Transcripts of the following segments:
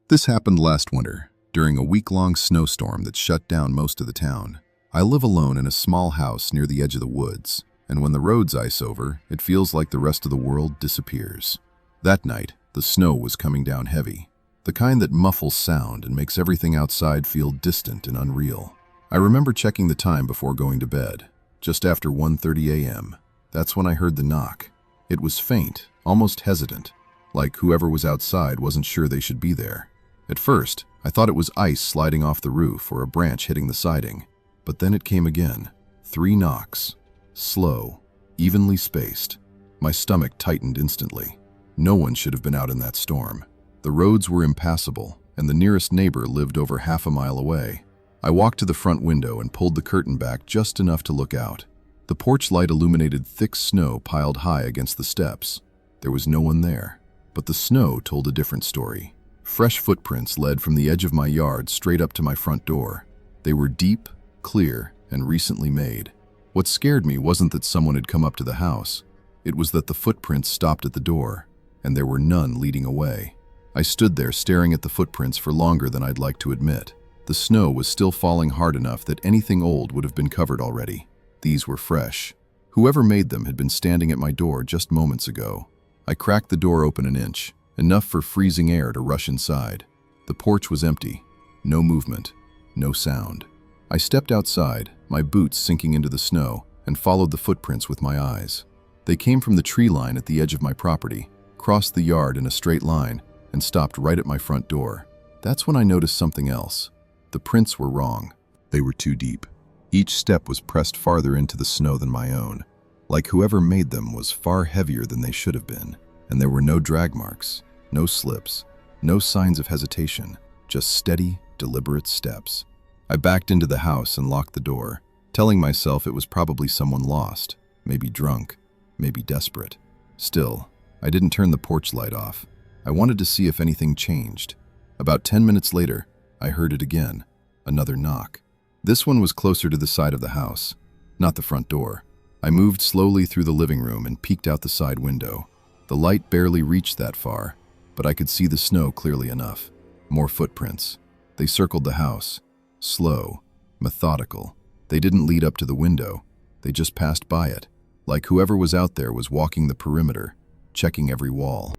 This happened last winter, during a week-long snowstorm that shut down most of the town. I live alone in a small house near the edge of the woods, and when the roads ice over, it feels like the rest of the world disappears. That night, the snow was coming down heavy, the kind that muffles sound and makes everything outside feel distant and unreal. I remember checking the time before going to bed, just after 1:30 a.m. That's when I heard the knock. It was faint, almost hesitant, like whoever was outside wasn't sure they should be there. At first, I thought it was ice sliding off the roof or a branch hitting the siding, but then it came again. 3 knocks. Slow, evenly spaced. My stomach tightened instantly. No one should have been out in that storm. The roads were impassable, and the nearest neighbor lived over half a mile away. I walked to the front window and pulled the curtain back just enough to look out. The porch light illuminated thick snow piled high against the steps. There was no one there, but the snow told a different story. Fresh footprints led from the edge of my yard straight up to my front door. They were deep, clear, and recently made. What scared me wasn't that someone had come up to the house. It was that the footprints stopped at the door, and there were none leading away. I stood there staring at the footprints for longer than I'd like to admit. The snow was still falling hard enough that anything old would have been covered already. These were fresh. Whoever made them had been standing at my door just moments ago. I cracked the door open an inch, enough for freezing air to rush inside. The porch was empty. No movement. No sound. I stepped outside, my boots sinking into the snow, and followed the footprints with my eyes. They came from the tree line at the edge of my property, crossed the yard in a straight line, and stopped right at my front door. That's when I noticed something else. The prints were wrong. They were too deep. Each step was pressed farther into the snow than my own, like whoever made them was far heavier than they should have been. And there were no drag marks, no slips, no signs of hesitation, just steady, deliberate steps. I backed into the house and locked the door, telling myself it was probably someone lost, maybe drunk, maybe desperate. Still, I didn't turn the porch light off. I wanted to see if anything changed. About 10 minutes later, I heard it again, another knock. This one was closer to the side of the house, not the front door. I moved slowly through the living room and peeked out the side window. The light barely reached that far, but I could see the snow clearly enough. More footprints. They circled the house. Slow, methodical. They didn't lead up to the window. They just passed by it, like whoever was out there was walking the perimeter, checking every wall.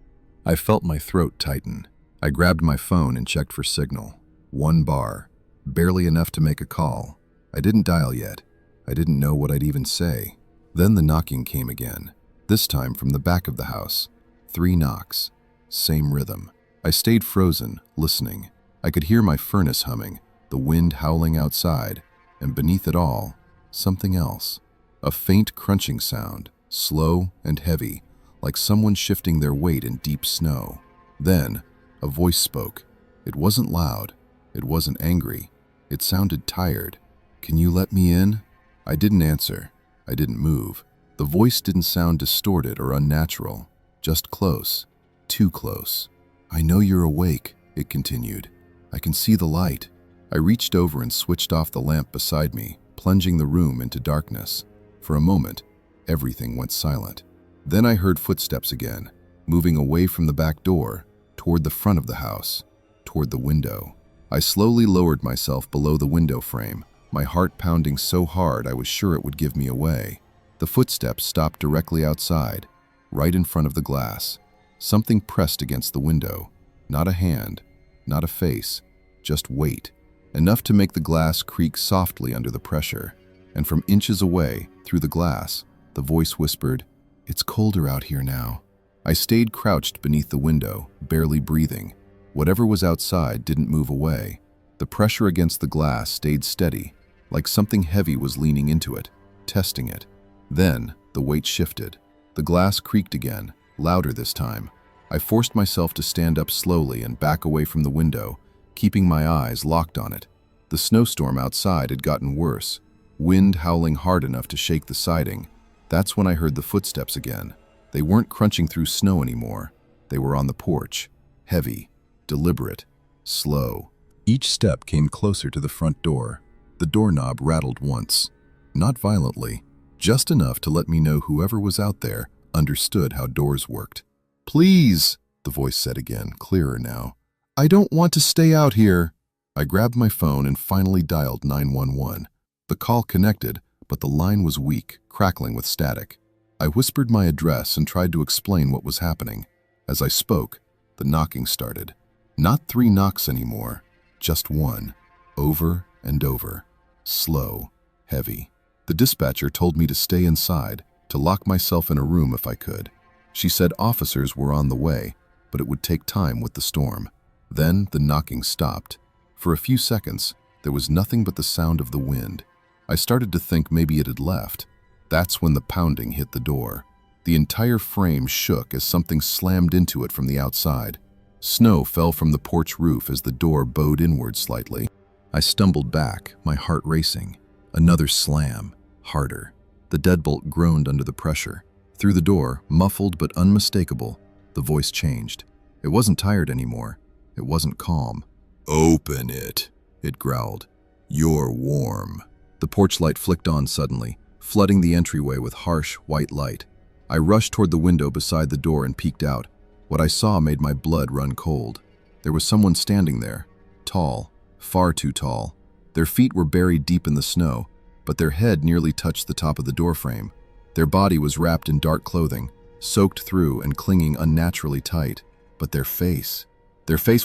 I felt my throat tighten. I grabbed my phone and checked for signal. 1 bar. Barely enough to make a call. I didn't dial yet. I didn't know what I'd even say. Then the knocking came again, this time from the back of the house. 3 knocks. Same rhythm. I stayed frozen, listening. I could hear my furnace humming, the wind howling outside, and beneath it all, something else. A faint crunching sound, slow and heavy, like someone shifting their weight in deep snow. Then, a voice spoke. It wasn't loud. It wasn't angry. It sounded tired. "Can you let me in?" I didn't answer. I didn't move. The voice didn't sound distorted or unnatural, just close, too close. "I know you're awake," it continued. "I can see the light." I reached over and switched off the lamp beside me, plunging the room into darkness. For a moment, everything went silent. Then I heard footsteps again, moving away from the back door, toward the front of the house, toward the window. I slowly lowered myself below the window frame, my heart pounding so hard I was sure it would give me away. The footsteps stopped directly outside, right in front of the glass. Something pressed against the window. Not a hand, not a face, just weight. Enough to make the glass creak softly under the pressure. And from inches away, through the glass, the voice whispered, "It's colder out here now." I stayed crouched beneath the window, barely breathing. Whatever was outside didn't move away. The pressure against the glass stayed steady, like something heavy was leaning into it, testing it. Then, the weight shifted. The glass creaked again, louder this time. I forced myself to stand up slowly and back away from the window, keeping my eyes locked on it. The snowstorm outside had gotten worse, wind howling hard enough to shake the siding. That's when I heard the footsteps again. They weren't crunching through snow anymore. They were on the porch, heavy, deliberate, slow. Each step came closer to the front door. The doorknob rattled once. Not violently, just enough to let me know whoever was out there understood how doors worked. "Please," the voice said again, clearer now. I don't want to stay out here. I grabbed my phone and finally dialed 911. The call connected, but the line was weak, crackling with static. I whispered my address and tried to explain what was happening. As I spoke, the knocking started. Not 3 knocks anymore, just one, over and over, slow, heavy. The dispatcher told me to stay inside, to lock myself in a room if I could. She said officers were on the way, but it would take time with the storm. Then the knocking stopped. For a few seconds, there was nothing but the sound of the wind. I started to think maybe it had left. That's when the pounding hit the door. The entire frame shook as something slammed into it from the outside. Snow fell from the porch roof as the door bowed inward slightly. I stumbled back, my heart racing. Another slam, harder. The deadbolt groaned under the pressure. Through the door, muffled but unmistakable, the voice changed. It wasn't tired anymore. It wasn't calm. "Open it," it growled. "You're warm." The porch light flicked on suddenly, flooding the entryway with harsh, white light. I rushed toward the window beside the door and peeked out. What I saw made my blood run cold. There was someone standing there, tall, far too tall. Their feet were buried deep in the snow, but their head nearly touched the top of the doorframe. Their body was wrapped in dark clothing, soaked through and clinging unnaturally tight. But their face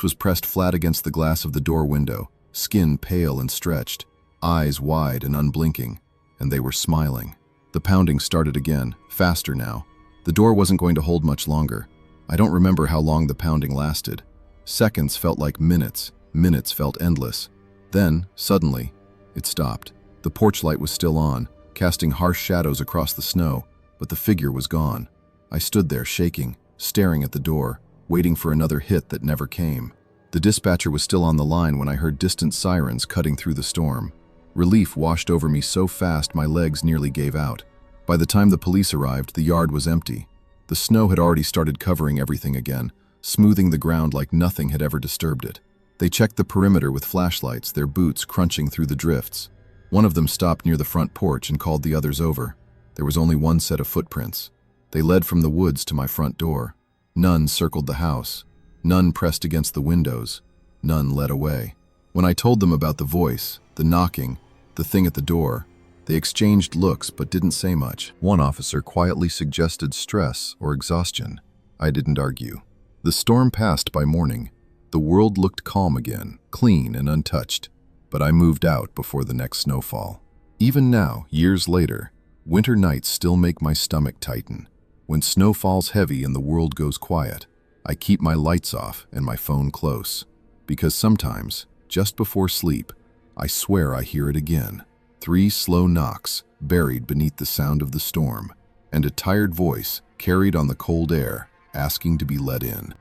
was pressed flat against the glass of the door window, skin pale and stretched, eyes wide and unblinking, and they were smiling. The pounding started again, faster now. The door wasn't going to hold much longer. I don't remember how long the pounding lasted. Seconds felt like minutes, minutes felt endless. Then, suddenly, it stopped. The porch light was still on, casting harsh shadows across the snow, but the figure was gone. I stood there shaking, staring at the door, waiting for another hit that never came. The dispatcher was still on the line when I heard distant sirens cutting through the storm. Relief washed over me so fast my legs nearly gave out. By the time the police arrived, the yard was empty. The snow had already started covering everything again, smoothing the ground like nothing had ever disturbed it. They checked the perimeter with flashlights, their boots crunching through the drifts. One of them stopped near the front porch and called the others over. There was only one set of footprints. They led from the woods to my front door. None circled the house. None pressed against the windows. None led away. When I told them about the voice, the knocking, the thing at the door, they exchanged looks but didn't say much. One officer quietly suggested stress or exhaustion. I didn't argue. The storm passed by morning. The world looked calm again, clean and untouched. But I moved out before the next snowfall. Even now, years later, winter nights still make my stomach tighten. When snow falls heavy and the world goes quiet, I keep my lights off and my phone close. Because sometimes, just before sleep, I swear I hear it again. 3 slow knocks, buried beneath the sound of the storm, and a tired voice carried on the cold air, asking to be let in.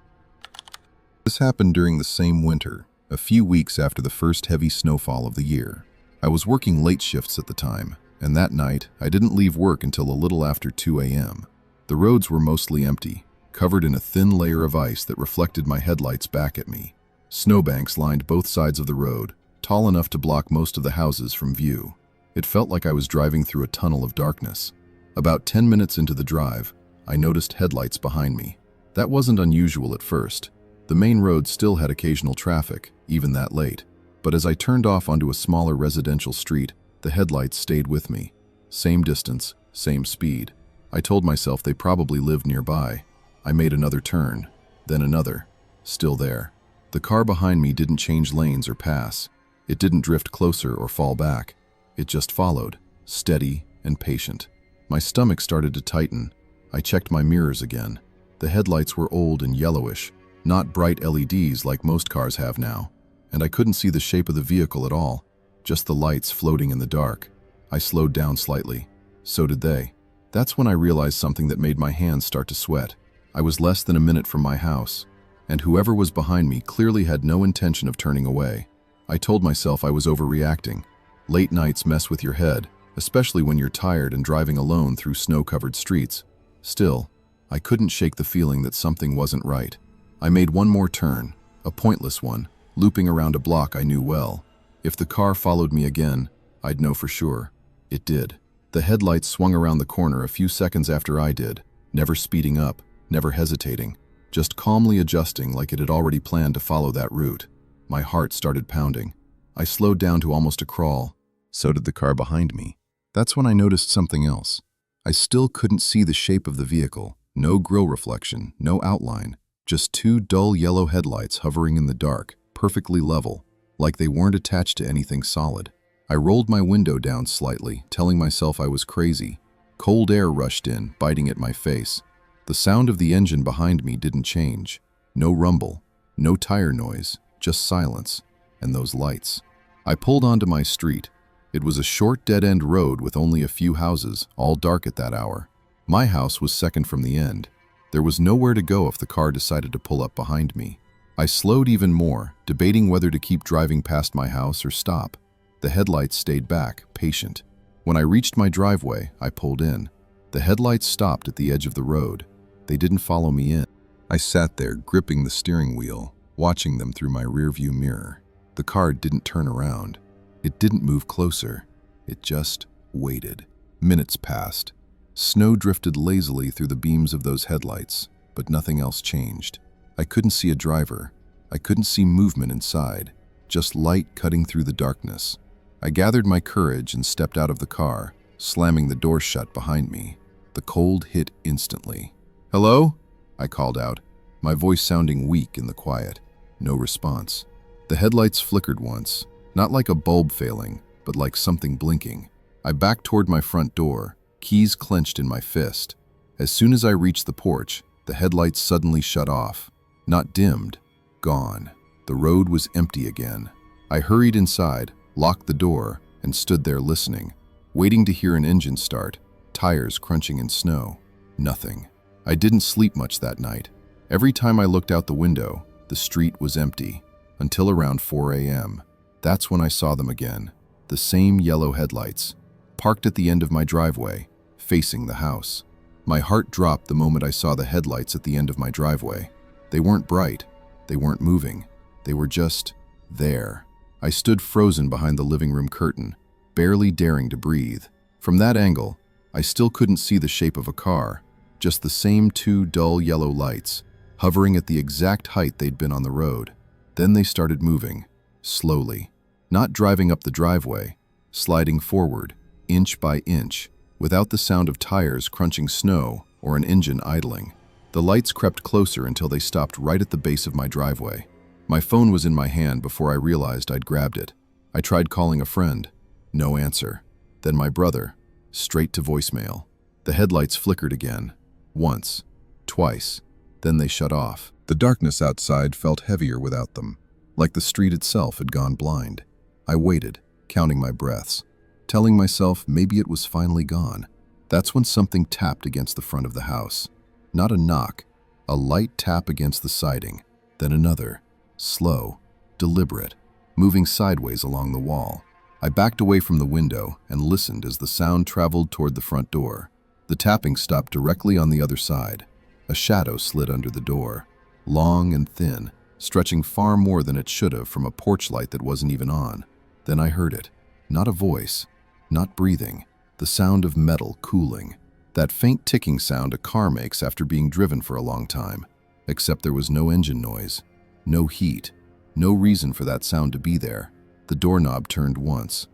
This happened during the same winter, a few weeks after the first heavy snowfall of the year. I was working late shifts at the time, and that night I didn't leave work until a little after 2 a.m. The roads were mostly empty, covered in a thin layer of ice that reflected my headlights back at me. Snowbanks lined both sides of the road, tall enough to block most of the houses from view. It felt like I was driving through a tunnel of darkness. About 10 minutes into the drive, I noticed headlights behind me. That wasn't unusual at first. The main road still had occasional traffic, even that late. But as I turned off onto a smaller residential street, the headlights stayed with me. Same distance, same speed. I told myself they probably lived nearby. I made another turn, then another. Still there. The car behind me didn't change lanes or pass. It didn't drift closer or fall back. It just followed, steady and patient. My stomach started to tighten. I checked my mirrors again. The headlights were old and yellowish, not bright LEDs like most cars have now. And I couldn't see the shape of the vehicle at all, just the lights floating in the dark. I slowed down slightly. So did they. That's when I realized something that made my hands start to sweat. I was less than a minute from my house, and whoever was behind me clearly had no intention of turning away. I told myself I was overreacting. Late nights mess with your head, especially when you're tired and driving alone through snow-covered streets. Still, I couldn't shake the feeling that something wasn't right. I made one more turn, a pointless one, looping around a block I knew well. If the car followed me again, I'd know for sure. It did. The headlights swung around the corner a few seconds after I did, never speeding up, never hesitating. just calmly adjusting like it had already planned to follow that route. My heart started pounding. I slowed down to almost a crawl. So did the car behind me. That's when I noticed something else. I still couldn't see the shape of the vehicle. No grille reflection, no outline. Just two dull yellow headlights hovering in the dark, perfectly level, like they weren't attached to anything solid. I rolled my window down slightly, telling myself I was crazy. Cold air rushed in, biting at my face. The sound of the engine behind me didn't change. No rumble, no tire noise, just silence, and those lights. I pulled onto my street. It was a short dead-end road with only a few houses, all dark at that hour. My house was second from the end. There was nowhere to go if the car decided to pull up behind me. I slowed even more, debating whether to keep driving past my house or stop. The headlights stayed back, patient. When I reached my driveway, I pulled in. The headlights stopped at the edge of the road. They didn't follow me in. I sat there, gripping the steering wheel, watching them through my rearview mirror. The car didn't turn around. It didn't move closer. It just waited. Minutes passed. Snow drifted lazily through the beams of those headlights, but nothing else changed. I couldn't see a driver. I couldn't see movement inside, just light cutting through the darkness. I gathered my courage and stepped out of the car, slamming the door shut behind me. The cold hit instantly. "Hello?" I called out, my voice sounding weak in the quiet. No response. The headlights flickered once, not like a bulb failing, but like something blinking. I backed toward my front door, keys clenched in my fist. As soon as I reached the porch, the headlights suddenly shut off. Not dimmed, gone. The road was empty again. I hurried inside, locked the door, and stood there listening, waiting to hear an engine start, tires crunching in snow. Nothing. I didn't sleep much that night. Every time I looked out the window, the street was empty, until around 4 a.m. That's when I saw them again, the same yellow headlights, parked at the end of my driveway, facing the house. My heart dropped the moment I saw the headlights at the end of my driveway. They weren't bright, they weren't moving, they were just there. I stood frozen behind the living room curtain, barely daring to breathe. From that angle, I still couldn't see the shape of a car, just the same two dull yellow lights, hovering at the exact height they'd been on the road. Then they started moving, slowly, not driving up the driveway, sliding forward, inch by inch, without the sound of tires crunching snow or an engine idling. The lights crept closer until they stopped right at the base of my driveway. My phone was in my hand before I realized I'd grabbed it. I tried calling a friend. No answer. Then my brother. Straight to voicemail. The headlights flickered again. Once. Twice. Then they shut off. The darkness outside felt heavier without them, like the street itself had gone blind. I waited, counting my breaths, telling myself maybe it was finally gone. That's when something tapped against the front of the house. Not a knock, a light tap against the siding, then another. Slow, deliberate, moving sideways along the wall. I backed away from the window and listened as the sound traveled toward the front door. The tapping stopped directly on the other side. A shadow slid under the door, long and thin, stretching far more than it should have from a porch light that wasn't even on. Then I heard it. Not a voice, not breathing, the sound of metal cooling. That faint ticking sound a car makes after being driven for a long time. Except there was no engine noise. No heat, no reason for that sound to be there. The doorknob turned once,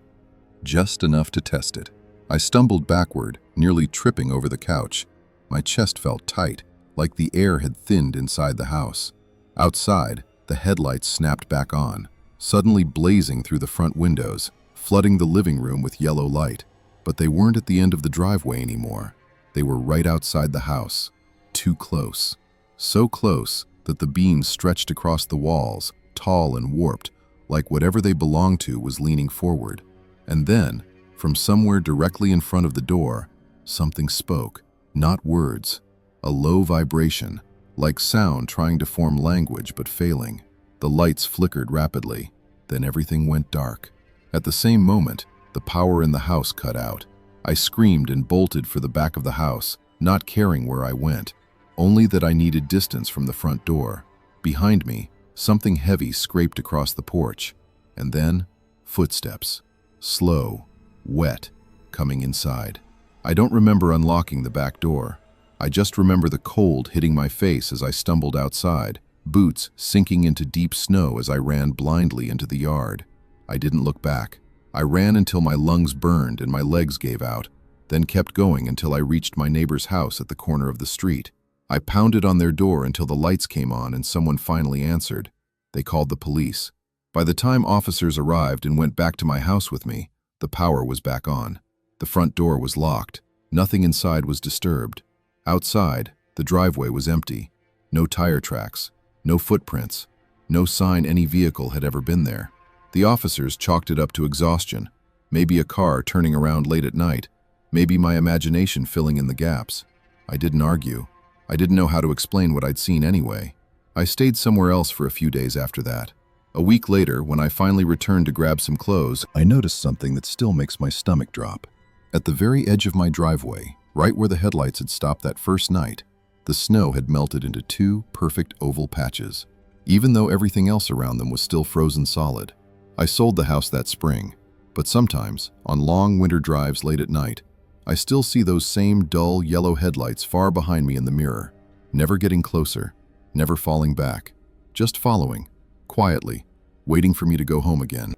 just enough to test it. I stumbled backward, nearly tripping over the couch. My chest felt tight, like the air had thinned inside the house. Outside, the headlights snapped back on, suddenly blazing through the front windows, flooding the living room with yellow light. But they weren't at the end of the driveway anymore. They were right outside the house, too close. So close that the beams stretched across the walls, tall and warped, like whatever they belonged to was leaning forward. And then, from somewhere directly in front of the door, something spoke, not words, a low vibration, like sound trying to form language but failing. The lights flickered rapidly, then everything went dark. At the same moment, the power in the house cut out. I screamed and bolted for the back of the house, not caring where I went, only that I needed distance from the front door. Behind me, something heavy scraped across the porch, and then footsteps, slow, wet, coming inside. I don't remember unlocking the back door. I just remember the cold hitting my face as I stumbled outside, boots sinking into deep snow as I ran blindly into the yard. I didn't look back. I ran until my lungs burned and my legs gave out, then kept going until I reached my neighbor's house at the corner of the street. I pounded on their door until the lights came on and someone finally answered. They called the police. By the time officers arrived and went back to my house with me, the power was back on. The front door was locked. Nothing inside was disturbed. Outside, the driveway was empty. No tire tracks, no footprints, no sign any vehicle had ever been there. The officers chalked it up to exhaustion. Maybe a car turning around late at night. Maybe my imagination filling in the gaps. I didn't argue. I didn't know how to explain what I'd seen anyway. I stayed somewhere else for a few days after that. A week later, when I finally returned to grab some clothes, I noticed something that still makes my stomach drop. At the very edge of my driveway, right where the headlights had stopped that first night, the snow had melted into two perfect oval patches, even though everything else around them was still frozen solid. I sold the house that spring, but sometimes, on long winter drives late at night, I still see those same dull yellow headlights far behind me in the mirror, never getting closer, never falling back, just following, quietly, waiting for me to go home again.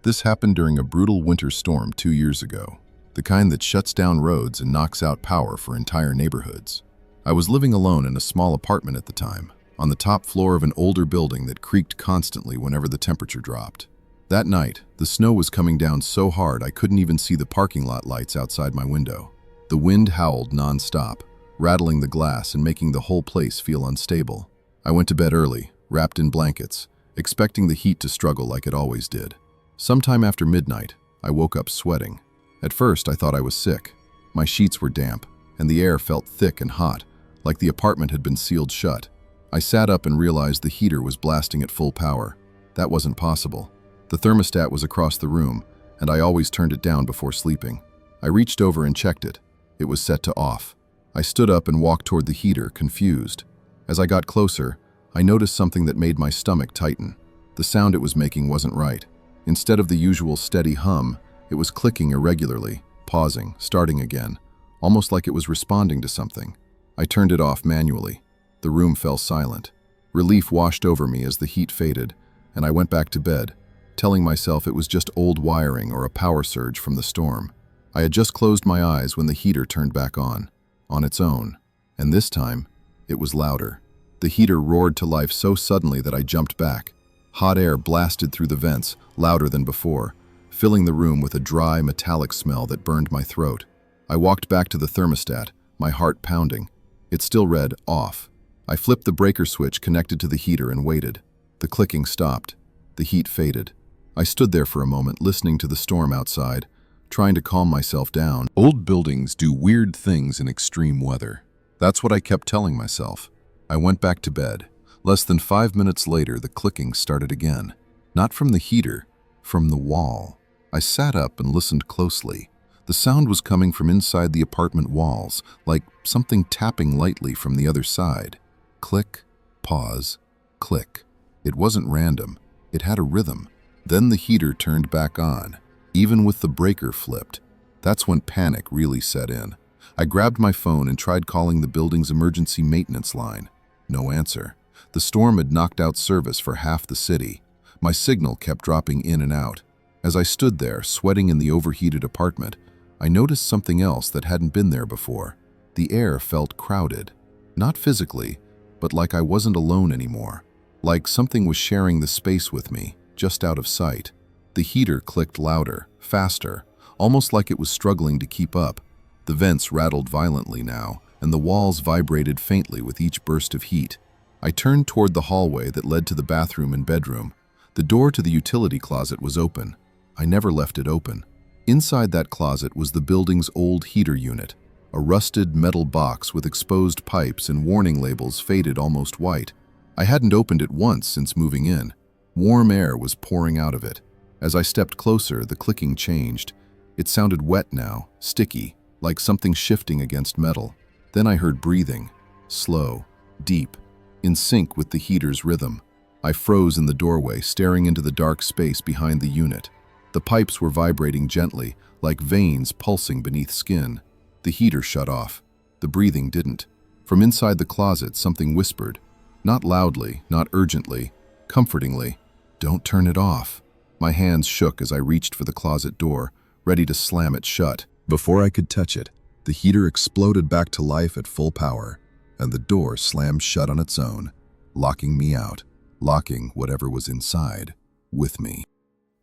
This happened during a brutal winter storm 2 years ago, the kind that shuts down roads and knocks out power for entire neighborhoods. I was living alone in a small apartment at the time, on the top floor of an older building that creaked constantly whenever the temperature dropped. That night, the snow was coming down so hard I couldn't even see the parking lot lights outside my window. The wind howled non-stop, rattling the glass and making the whole place feel unstable. I went to bed early, wrapped in blankets, expecting the heat to struggle like it always did. Sometime after midnight, I woke up sweating. At first, I thought I was sick. My sheets were damp, and the air felt thick and hot, like the apartment had been sealed shut. I sat up and realized the heater was blasting at full power. That wasn't possible. The thermostat was across the room, and I always turned it down before sleeping. I reached over and checked it. It was set to off. I stood up and walked toward the heater, confused. As I got closer, I noticed something that made my stomach tighten. The sound it was making wasn't right. Instead of the usual steady hum, it was clicking irregularly, pausing, starting again, almost like it was responding to something. I turned it off manually. The room fell silent. Relief washed over me as the heat faded, and I went back to bed, telling myself it was just old wiring or a power surge from the storm. I had just closed my eyes when the heater turned back on its own, and this time, it was louder. The heater roared to life so suddenly that I jumped back. Hot air blasted through the vents, louder than before, filling the room with a dry, metallic smell that burned my throat. I walked back to the thermostat, my heart pounding. It still read, off. I flipped the breaker switch connected to the heater and waited. The clicking stopped. The heat faded. I stood there for a moment, listening to the storm outside, trying to calm myself down. Old buildings do weird things in extreme weather. That's what I kept telling myself. I went back to bed. Less than 5 minutes later, the clicking started again. Not from the heater, from the wall. I sat up and listened closely. The sound was coming from inside the apartment walls, like something tapping lightly from the other side. Click, pause, click. It wasn't random. It had a rhythm. Then the heater turned back on, even with the breaker flipped. That's when panic really set in. I grabbed my phone and tried calling the building's emergency maintenance line. No answer. The storm had knocked out service for half the city. My signal kept dropping in and out. As I stood there, sweating in the overheated apartment, I noticed something else that hadn't been there before. The air felt crowded. Not physically, but like I wasn't alone anymore. Like something was sharing the space with me, just out of sight. The heater clicked louder, faster, almost like it was struggling to keep up. The vents rattled violently now, and the walls vibrated faintly with each burst of heat. I turned toward the hallway that led to the bathroom and bedroom. The door to the utility closet was open. I never left it open. Inside that closet was the building's old heater unit, a rusted metal box with exposed pipes and warning labels faded almost white. I hadn't opened it once since moving in. Warm air was pouring out of it. As I stepped closer, the clicking changed. It sounded wet now, sticky, like something shifting against metal. Then I heard breathing, slow, deep, in sync with the heater's rhythm. I froze in the doorway, staring into the dark space behind the unit. The pipes were vibrating gently, like veins pulsing beneath skin. The heater shut off. The breathing didn't. From inside the closet, something whispered. Not loudly, not urgently, comfortingly. "Don't turn it off." My hands shook as I reached for the closet door, ready to slam it shut. Before I could touch it, the heater exploded back to life at full power, and the door slammed shut on its own, locking me out, locking whatever was inside with me.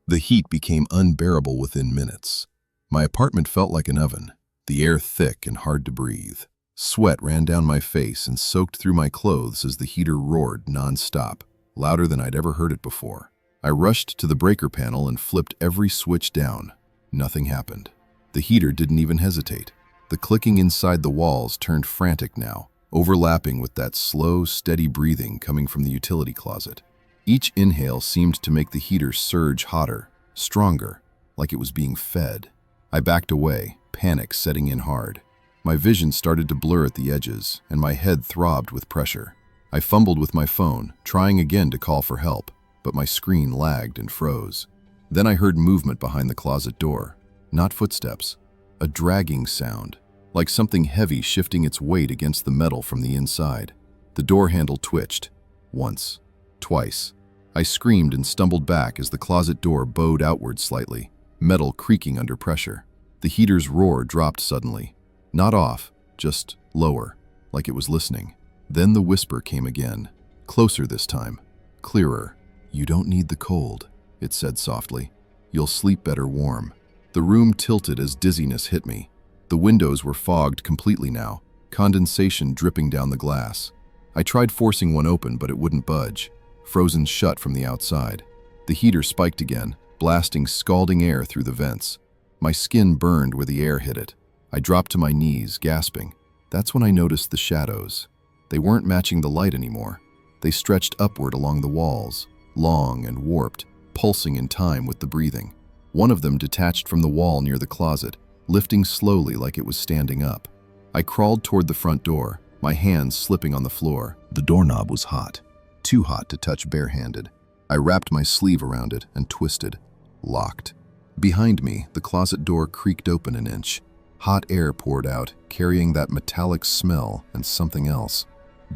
The heat became unbearable within minutes. My apartment felt like an oven, the air thick and hard to breathe. Sweat ran down my face and soaked through my clothes as the heater roared non-stop, louder than I'd ever heard it before. I rushed to the breaker panel and flipped every switch down. Nothing happened. The heater didn't even hesitate. The clicking inside the walls turned frantic now, overlapping with that slow, steady breathing coming from the utility closet. Each inhale seemed to make the heater surge hotter, stronger, like it was being fed. I backed away, panic setting in hard. My vision started to blur at the edges, and my head throbbed with pressure. I fumbled with my phone, trying again to call for help, but my screen lagged and froze. Then I heard movement behind the closet door. Not footsteps, a dragging sound, like something heavy shifting its weight against the metal from the inside. The door handle twitched. Once, twice. I screamed and stumbled back as the closet door bowed outward slightly, metal creaking under pressure. The heater's roar dropped suddenly. Not off, just lower, like it was listening. Then the whisper came again, closer this time, clearer. "You don't need the cold," it said softly. "You'll sleep better warm." The room tilted as dizziness hit me. The windows were fogged completely now, condensation dripping down the glass. I tried forcing one open, but it wouldn't budge, frozen shut from the outside. The heater spiked again, blasting scalding air through the vents. My skin burned where the air hit it. I dropped to my knees, gasping. That's when I noticed the shadows. They weren't matching the light anymore. They stretched upward along the walls, long and warped, pulsing in time with the breathing. One of them detached from the wall near the closet, lifting slowly like it was standing up. I crawled toward the front door, my hands slipping on the floor. The doorknob was hot, too hot to touch barehanded. I wrapped my sleeve around it and twisted. Locked. Behind me, the closet door creaked open an inch. Hot air poured out, carrying that metallic smell and something else.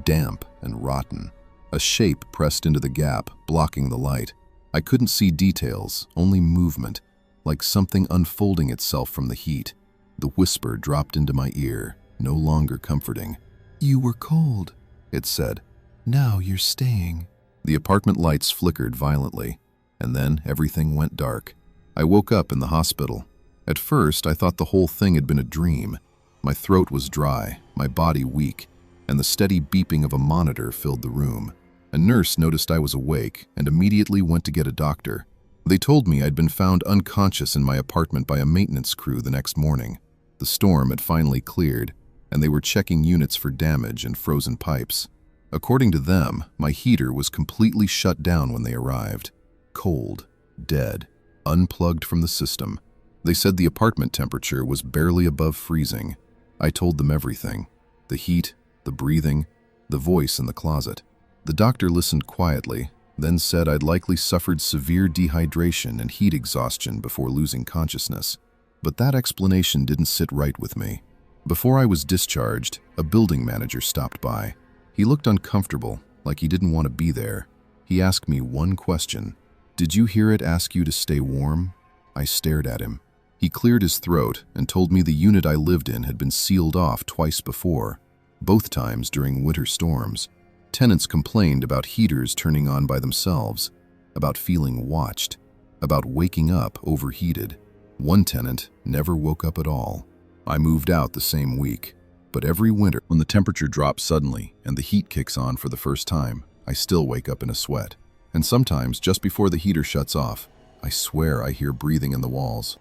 Damp and rotten. A shape pressed into the gap, blocking the light. I couldn't see details, only movement, like something unfolding itself from the heat. The whisper dropped into my ear, no longer comforting. "You were cold," it said. "Now you're staying." The apartment lights flickered violently, and then everything went dark. I woke up in the hospital. At first, I thought the whole thing had been a dream. My throat was dry, my body weak, and the steady beeping of a monitor filled the room. A nurse noticed I was awake and immediately went to get a doctor. They told me I'd been found unconscious in my apartment by a maintenance crew the next morning. The storm had finally cleared, and they were checking units for damage and frozen pipes. According to them, my heater was completely shut down when they arrived. Cold, dead, unplugged from the system. They said the apartment temperature was barely above freezing. I told them everything. The heat, the breathing, the voice in the closet. The doctor listened quietly, then said I'd likely suffered severe dehydration and heat exhaustion before losing consciousness. But that explanation didn't sit right with me. Before I was discharged, a building manager stopped by. He looked uncomfortable, like he didn't want to be there. He asked me one question. "Did you hear it ask you to stay warm?" I stared at him. He cleared his throat and told me the unit I lived in had been sealed off twice before, both times during winter storms. Tenants complained about heaters turning on by themselves, about feeling watched, about waking up overheated. One tenant never woke up at all. I moved out the same week, but every winter, when the temperature drops suddenly and the heat kicks on for the first time, I still wake up in a sweat. And sometimes, just before the heater shuts off, I swear I hear breathing in the walls.